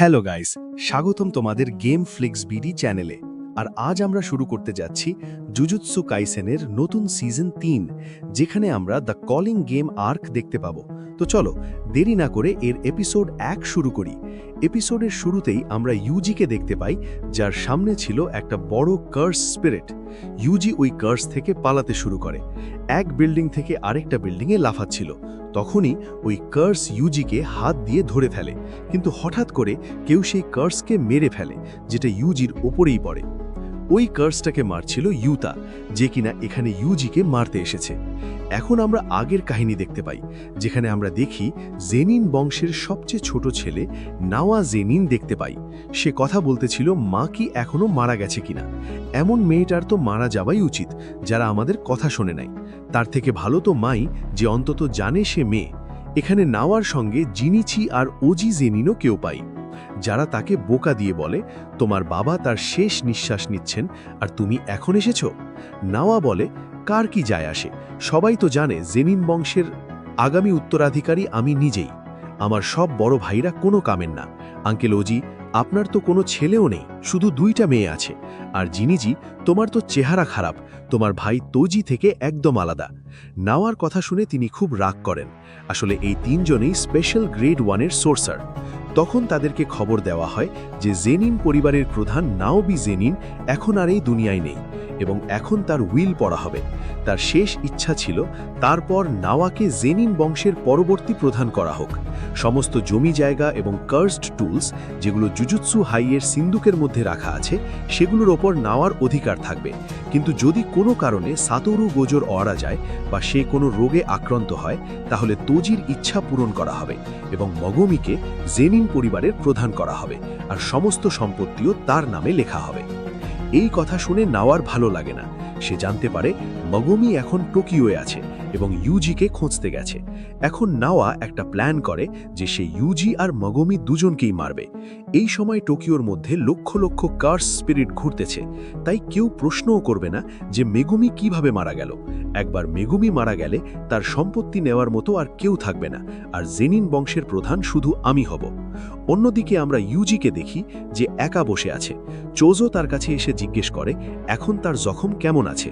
Hello guys, স্বাগতম তোমাদের game flicks BD চ্যানেলে। আর আজ আমরা শুরু করতে যাচ্ছি জুজুৎসু কাইসেনের নতুন সিজন ৩, যেখানে আমরা দ্য কলিং গেম আর্ক দেখতে পাবো। তো চলো দেরি না করে এর এপিসোড ১ শুরু করি। এপিসোডের শুরুতেই আমরা ইউজিকে দেখতে পাই, যার সামনে ছিল একটা বড় কার্স স্পিরিট। ইউজি ওই কার্স থেকে পালাতে শুরু করে, এক বিল্ডিং থেকে আরেকটা বিল্ডিংয়ে লাফাচ্ছিল। তখনই ওই কার্স ইউজিকে হাত দিয়ে ধরে ফেলে, কিন্তু হঠাৎ করে কেউ সেই কার্সকে মেরে ফেলে, যেটা ইউজির ওপরেই পড়ে। ওই কার্সটাকে মারছিল ইউতা, যে কিনা এখানে ইউজিকে মারতে এসেছে। এখন আমরা আগের কাহিনী দেখতে পাই, যেখানে আমরা দেখি জেনিন বংশের সবচেয়ে ছোট ছেলে নাওয়া জেনিন দেখতে পাই। সে কথা বলতেছিল মা কি এখনো মারা গেছে কিনা। এমন মেয়েটার তো মারা যাওয়াই উচিত, যারা আমাদের কথা শোনে নাই। তার থেকে ভালো তো মাই, যে অন্তত জানে সে মেয়ে। এখানে নাওয়ার সঙ্গে জিনিচি আর ওজি জেনিনও কেউ পাই, যারা তাকে বোকা দিয়ে বলে, তোমার বাবা তার শেষ নিঃশ্বাস নিচ্ছেন আর তুমি এখন এসেছো। নাওয়া বলে, কার কি যায় আসে, সবাই তো জানে জেনিন বংশের আগামী উত্তরাধিকারী আমি নিজেই। আমার সব বড় ভাইরা কোনো কামের না। আঙ্কেল ওজি, আপনার তো কোনো ছেলেও নেই, শুধু 2টা মেয়ে আছে। আর জিনিজি, তোমার তো চেহারা খারাপ, তোমার ভাই তোজি থেকে একদম আলাদা। নাওয়ার কথা শুনে তিনি খুব রাগ করেন। আসলে এই 3 জনেই স্পেশাল গ্রেড 1-এর সোর্সার। তখন তাদেরকে খবর দেওয়া হয় যে জেনিন পরিবারের প্রধান নাওবি জেনিন এখন আর এই দুনিয়ায় নেই, এবং এখন তার উইল পড়া হবে। তার শেষ ইচ্ছা ছিল তারপর নাওয়াকে জেনিন বংশের পরবর্তী প্রধান করা হোক। সমস্ত জমি জায়গা এবং কার্সড টুলস, যেগুলো জুজুৎসু হাইয়ের সিন্দুকের মধ্যে রাখা আছে, সেগুলোর ওপর নাওয়ার অধিকার থাকবে। কিন্তু যদি কোনো কারণে সাতোরু গোজোর অরা যায় বা সে কোনো রোগে আক্রান্ত হয়, তাহলে তোজির ইচ্ছা পূরণ করা হবে এবং মগমিকে জেনিন পরিবারের প্রধান করা হবে, আর সমস্ত সম্পত্তিও তার নামে লেখা হবে। এই কথা শুনে নাওয়ার ভালো লাগে না। সে জানতে পারে মগমি এখন টোকিওয়ে আছে এবং ইউজিকে খুঁজতে গেছে। এখন নাওয়া একটা প্ল্যান করে যে সে ইউজি আর মগমি দুজনকেই মারবে। এই সময় টোকিওর মধ্যে লক্ষ লক্ষ কার্স স্পিরিট ঘুরতেছে, তাই কেউ প্রশ্নও করবে না যে মেগুমি কিভাবে মারা গেল। একবার মেগুমি মারা গেলে তার সম্পত্তি নেওয়ার মতো আর কেউ থাকবে না, আর জেনিন বংশের প্রধান শুধু আমি হব। অন্যদিকে আমরা ইউজিকে দেখি যে একা বসে আছে। চোজো তার কাছে এসে জিজ্ঞেস করে এখন তার জখম কেমন আছে।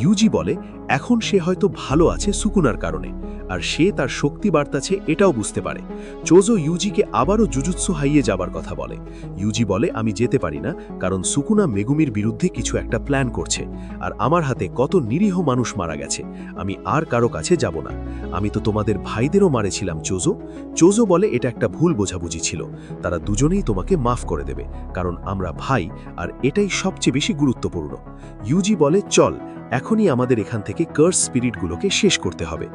ইউজি বলে এখন সে হয়তো ভালো আছে সুকুনার কারণে, আর সে তার শক্তি বাড়তাছে এটাও বুঝতে পারে। চোজো ইউজিকে আবারও জুজুৎসু হাইয়ে যাবার কথা বলে। ইউজি বলে আমি যেতে পারি না, কারণ সুকুনা মেগুমির বিরুদ্ধে কিছু একটা প্ল্যান করছে, আর আমার হাতে কত নিরীহ মানুষ মারা গেছে, আমি আর কারো কাছে যাব না। আমি তো তোমাদের ভাইদেরও মারেছিলাম চোজো। চোজো বলে এটা একটা ভুল বোঝাবুঝি ছিল, তারা দুজনেই তোমাকে মাফ করে দেবে, কারণ আমরা ভাই, আর এটাই সবচেয়ে বেশি গুরুত্বপূর্ণ। ইউজি বলে চল, এখনই আমাদের এখান থেকে কার্স স্পিরিটগুলোকে শেষ করতে হবে।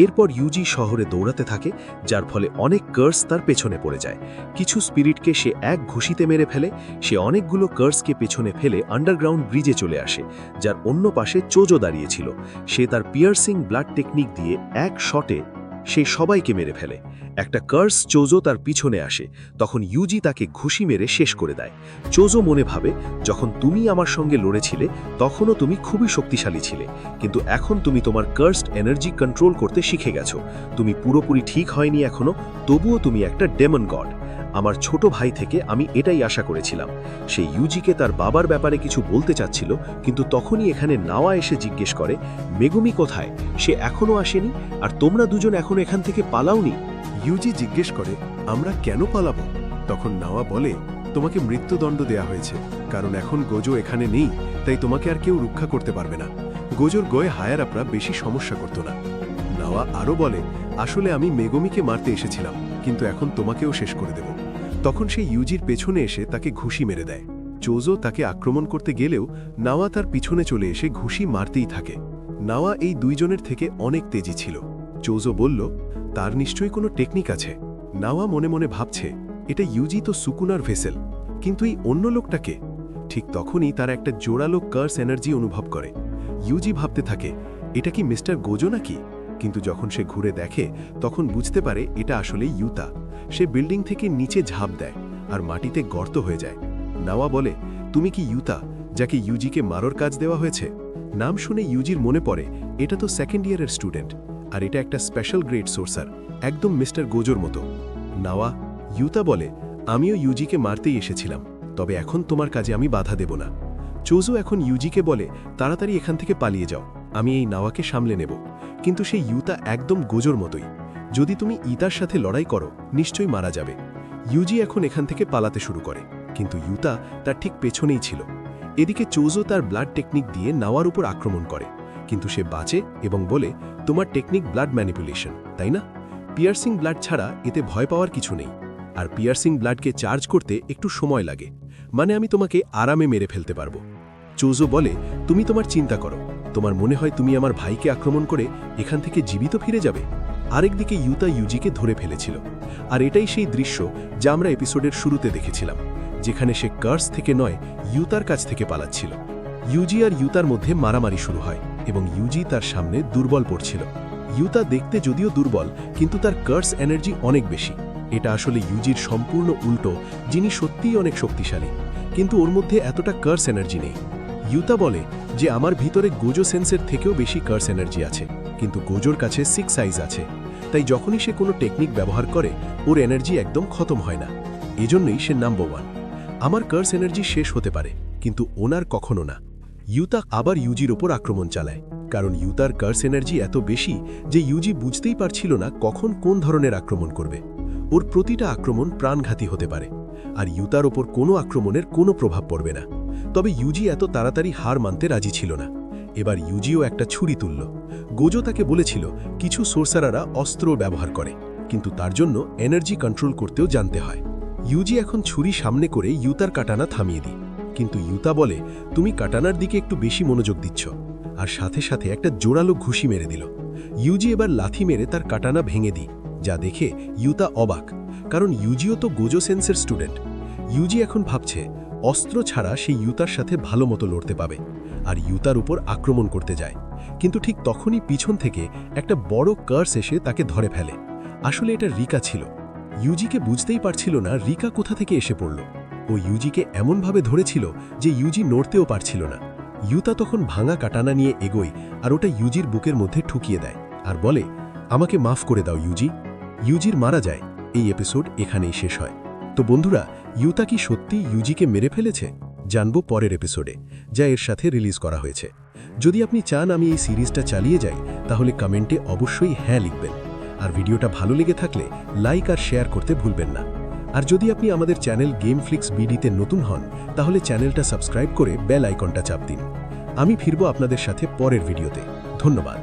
এরপর ইউজি শহরে দৌড়াতে থাকে, যার ফলে অনেক কার্স তার পেছনে পড়ে যায়। কিছু স্পিরিটকে সে এক ঘুষিতে মেরে ফেলে। সে অনেকগুলো কার্সকে পেছনে ফেলে আন্ডারগ্রাউন্ড ব্রিজে চলে আসে, যার অন্য পাশে চোজো দাঁড়িয়েছিল। সে তার পিয়ার্সিং ব্লাড টেকনিক দিয়ে এক শটে সে সবাইকে মেরে ফেলে। একটা কার্স চোজো তার পিছনে আসে, তখন ইউজি তাকে ঘুষি মেরে শেষ করে দেয়। চোজো মনে ভাবে, যখন তুমি আমার সঙ্গে লড়েছিলে তখনও তুমি খুবই শক্তিশালী ছিলে, কিন্তু এখন তুমি তোমার কার্সড এনার্জি কন্ট্রোল করতে শিখে গেছো। তুমি পুরোপুরি ঠিক হয়নি এখনো, তবুও তুমি একটা ডেমন গড। আমার ছোট ভাই থেকে আমি এটাই আশা করেছিলাম। সে ইউজিকে তার বাবার ব্যাপারে কিছু বলতে চাচ্ছিল, কিন্তু তখনই এখানে নাওয়া এসে জিজ্ঞেস করে মেগুমি কোথায়, সে এখনো আসেনি, আর তোমরা দুজন এখন এখান থেকে পালাওনি। ইউজি জিজ্ঞেস করে আমরা কেন পালাবো। তখন নাওয়া বলে তোমাকে মৃত্যুদণ্ড দেয়া হয়েছে, কারণ এখন গোজো এখানে নেই, তাই তোমাকে আর কেউ রক্ষা করতে পারবে না। গোজোর গয়ে হায়ার আপরা বেশি সমস্যা করত না। নাওয়া আরও বলে আসলে আমি মেগুমিকে মারতে এসেছিলাম, কিন্তু এখন তোমাকেও শেষ করে দেব। তখন সে ইউজির পেছনে এসে তাকে ঘুষি মেরে দেয়। চোজো তাকে আক্রমণ করতে গেলেও নাওয়া তার পিছনে চলে এসে ঘুষি মারতেই থাকে। নাওয়া এই দুইজনের থেকে অনেক তেজি ছিল। চোজো বলল তার নিশ্চয়ই কোনো টেকনিক আছে। নাওয়া মনে মনে ভাবছে এটা ইউজি তো সুকুনার ভেসেল, কিন্তু এই অন্য লোকটাকে। ঠিক তখনই তার একটা জোরালো কার্স এনার্জি অনুভব করে। ইউজি ভাবতে থাকে এটা কি মিস্টার গোজো নাকি, কিন্তু যখন সে ঘুরে দেখে তখন বুঝতে পারে এটা আসলে ইউতা। সে বিল্ডিং থেকে নিচে ঝাঁপ দেয় আর মাটিতে গর্ত হয়ে যায়। নাওয়া বলে তুমি কি ইউতা, যাকে ইউজিকে মারার কাজ দেওয়া হয়েছে? নাম শুনে ইউজির মনে পড়ে এটা তো 2nd ইয়ারের স্টুডেন্ট, আর এটা একটা স্পেশাল গ্রেড সোর্সার, একদম মিস্টার গোজোর মতো। নাওয়া ইউতা বলে আমিও ইউজিকে মারতেই এসেছিলাম, তবে এখন তোমার কাজে আমি বাধা দেব না। চোজো এখন ইউজিকে বলে, তাড়াতাড়ি এখান থেকে পালিয়ে যাও, আমি এই নাওয়াকে সামলে নেব। কিন্তু সেই ইউতা একদম গোজোর মতোই, যদি তুমি ইতার সাথে লড়াই করো নিশ্চয়ই মারা যাবে। ইউজি এখন এখান থেকে পালাতে শুরু করে, কিন্তু ইউতা তার ঠিক পেছনেই ছিল। এদিকে চোজো তার ব্লাড টেকনিক দিয়ে নাওয়ার উপর আক্রমণ করে, কিন্তু সে বাঁচে এবং বলে, তোমার টেকনিক ব্লাড ম্যানিপুলেশন, তাই না? পিয়ার্সিং ব্লাড ছাড়া এতে ভয় পাওয়ার কিছু নেই, আর পিয়ার্সিং ব্লাডকে চার্জ করতে একটু সময় লাগে, মানে আমি তোমাকে আরামে মেরে ফেলতে পারবো। চোজো বলে, তুমি তোমার চিন্তা করো, তোমার মনে হয় তুমি আমার ভাইকে আক্রমণ করে এখান থেকে জীবিত ফিরে যাবে? আরেকদিকে ইউতা ইউজিকে ধরে ফেলেছিল, আর এটাই সেই দৃশ্য যা আমরা এপিসোডের শুরুতে দেখেছিলাম, যেখানে সে কার্স থেকে নয় ইউতার কাছ থেকে পালাচ্ছিল। ইউজি আর ইউতার মধ্যে মারামারি শুরু হয় এবং ইউজি তার সামনে দুর্বল পড়ছিল। ইউতা দেখতে যদিও দুর্বল, কিন্তু তার কার্স এনার্জি অনেক বেশি। এটা আসলে ইউজির সম্পূর্ণ উল্টো, যিনি সত্যিই অনেক শক্তিশালী, কিন্তু ওর মধ্যে এতটা কার্স এনার্জি নেই। ইউতা বলে যে আমার ভিতরে গোজো সেন্সের থেকেও বেশি কার্স এনার্জি আছে, কিন্তু গোজোর কাছে 6 সাইজ আছে, তাই যখনই সে কোনো টেকনিক ব্যবহার করে ওর এনার্জি একদম খতম হয় না। এজন্যই সে নাম্বার 1। আমার কার্স এনার্জি শেষ হতে পারে, কিন্তু ওনার কখনো না। ইউতা আবার ইউজির ওপর আক্রমণ চালায়, কারণ ইউতার কার্স এনার্জি এত বেশি যে ইউজি বুঝতেই পারছিল না কখন কোন ধরনের আক্রমণ করবে। ওর প্রতিটা আক্রমণ প্রাণঘাতী হতে পারে, আর ইউতার ওপর কোনো আক্রমণের কোনো প্রভাব পড়বে না। তবে ইউজি এত তাড়াতাড়ি হার মানতে রাজি ছিল না। এবার ইউজিও একটা ছুরি তুলল। গোজো তাকে বলেছিল কিছু সোর্সারাররা অস্ত্র ব্যবহার করে, কিন্তু তার জন্য এনার্জি কন্ট্রোল করতেও জানতে হয়। ইউজি এখন ছুরি সামনে করে ইউতার কাটানা থামিয়ে দিই, কিন্তু ইউতা বলে, তুমি কাটানার দিকে একটু বেশি মনোযোগ দিচ্ছ, আর সাথে সাথে একটা জোরালো ঘুষি মেরে দিল। ইউজি এবার লাথি মেরে তার কাটানা ভেঙে দিই, যা দেখে ইউতা অবাক, কারণ ইউজিও তো গোজো সেন্সের স্টুডেন্ট। ইউজি এখন ভাবছে অস্ত্র ছাড়া সে ইউতার সাথে ভালো মতো লড়তে পাবে, আর ইউতার উপর আক্রমণ করতে যায়। কিন্তু ঠিক তখনই পিছন থেকে একটা বড় কার্স এসে তাকে ধরে ফেলে। আসলে এটা রিকা ছিল। ইউজিকে বুঝতেই পারছিল না রিকা কোথা থেকে এসে পড়ল। ও ইউজিকে এমনভাবে ধরেছিল যে ইউজি নড়তেও পারছিল না। ইউতা তখন ভাঙা কাটানা নিয়ে এগোয় আর ওটা ইউজির বুকের মধ্যে ঠুকিয়ে দেয়, আর বলে, আমাকে মাফ করে দাও ইউজি। ইউজির মারা যায়। এই এপিসোড এখানেই শেষ হয়। তো বন্ধুরা, ইউতা কি সত্যি ইউজিকে মেরে ফেলেছে? জানবো পরের এপিসোডে, যা এর সাথে রিলিজ করা হয়েছে। যদি আপনি চান আমি এই সিরিজটা চালিয়ে যাই, তাহলে কমেন্টে অবশ্যই হ্যাঁ লিখবেন। আর ভিডিওটা ভালো লেগে থাকলে লাইক আর শেয়ার করতে ভুলবেন না। আর যদি আপনি আমাদের চ্যানেল গেমফ্লিক্স বিডিতে নতুন হন, তাহলে চ্যানেলটা সাবস্ক্রাইব করে বেল আইকনটা চাপ দিন। আমি ফিরবো আপনাদের সাথে পরের ভিডিওতে। ধন্যবাদ।